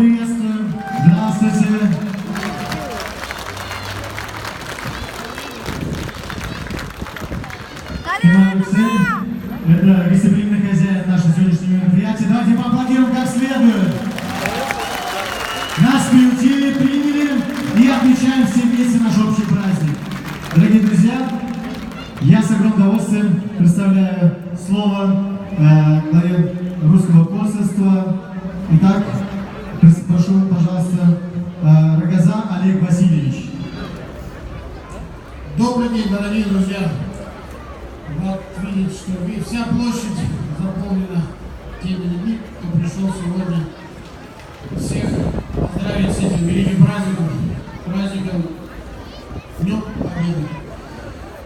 приветствуем. Здравствуйте. Это гостеприимный хозяин нашего сегодняшнего мероприятия. Давайте поаплодируем как следует. Нас приютили, приняли и отмечаем все вместе наш общий праздник. Дорогие друзья, я с огромным удовольствием представляю слово главе русского консульства. Итак, прошу, пожалуйста, Рогоза Олег Васильевич. Добрый день, дорогие друзья. Вот видите, что вся площадь заполнена теми людьми, кто пришел сегодня всех поздравить с этим великим праздником Днем Победы.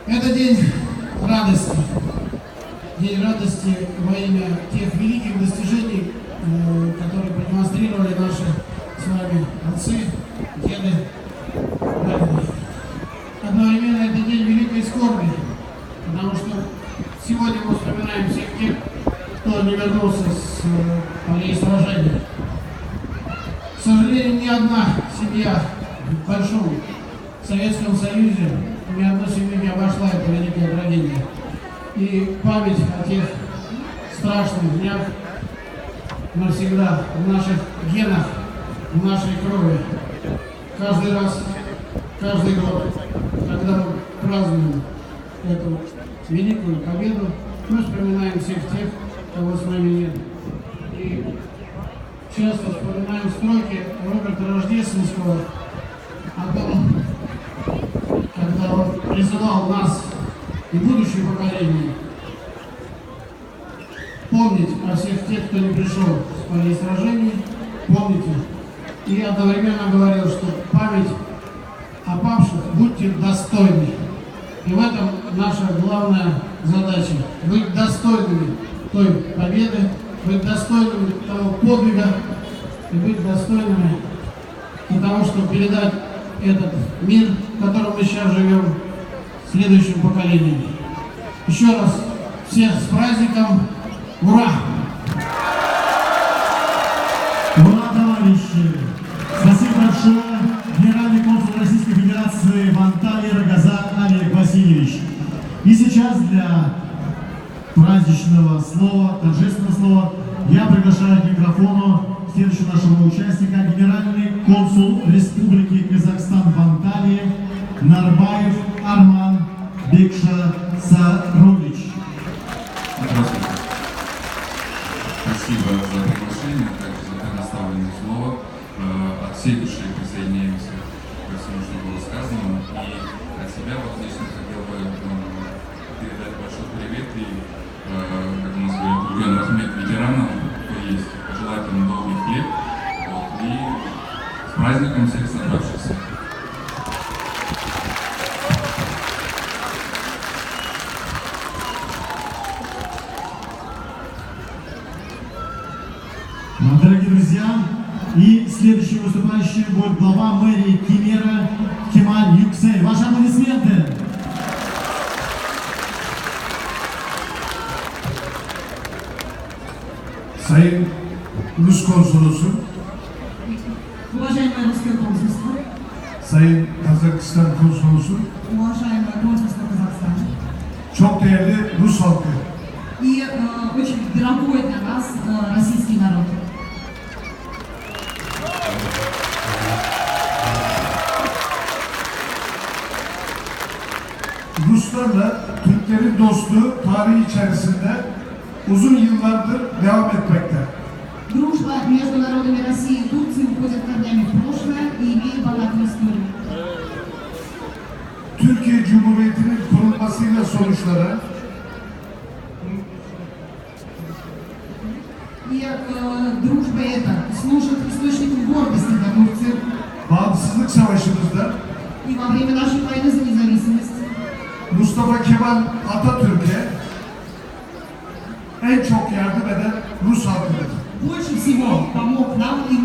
Это день радости во имя тех великих достижений, которые продемонстрировали наши с вами отцы, деды, прадеды. Одновременно это день великой скорби, потому что сегодня мы вспоминаем всех тех, кто не вернулся с полей сражения. К сожалению, ни одна семья в большом Советском Союзе, ни одна семья не обошла эту великую трагедию. И память о тех страшных днях навсегда в наших генах, в нашей крови. Каждый раз, каждый год, когда мы празднуем эту великую победу, мы вспоминаем всех тех, кого с нами нет. И часто вспоминаем строки Роберта Рождественского о том, когда он призывал нас и будущее поколение помнить о всех тех, кто не пришел с полей сражений, помните. И одновременно говорил, что память о павших будьте достойны. И в этом наша главная задача – быть достойными той победы, быть достойными того подвига и быть достойными того, чтобы передать этот мир, в котором мы сейчас живем, следующим поколениям. Еще раз всех с праздником! Ура! Ура, товарищи! Спасибо большое, генеральный консул Российской Федерации в Анталии Рогоза Олег Васильевич. И сейчас для праздничного слова, торжественного слова, я приглашаю к микрофону следующего нашего участника, генеральный консул Республики Казахстан в Анталии Нарбаев Арман Бекшасарович. Здравствуйте. Спасибо за приглашение, также за предоставленное слово. От всей души присоединяемся ко всему, что было сказано. И от себя вот лично хотел бы передать большой привет и, как у нас говорят, Гульген Рахмет ветеранам, кто есть, пожелать им долгих лет. Вот, и с праздником всех собравшихся. Дорогие друзья, и следующий выступающий будет глава мэрии Кемера Кемаль Юксей. Ваши аплодисменты! Sayın Rus Konsolosu, Уважаемое русское консульство, Sayın Kazakistan Konsolosu, уважаемое консульство Казахстана çok değerli Rus halkı. и очень дорогой для нас российский народ. Ruslarla Türklerin dostluğu tarihi içerisinde uzun yıllardır devam etmekte. Дружба между народами России и Турции уходит корнями в прошлое и имеет богатую историю. Türkiye Cumhuriyeti'nin kurulmasıyla sonuçları И дружба эта служит источником гордости для Турции. Bağımsızlık Savaşı'mızda И во время нашей войны за независимость Mustafa Kemal Atatürk'e en çok yardım eden Rus halkıdır. больше всего помог нам именно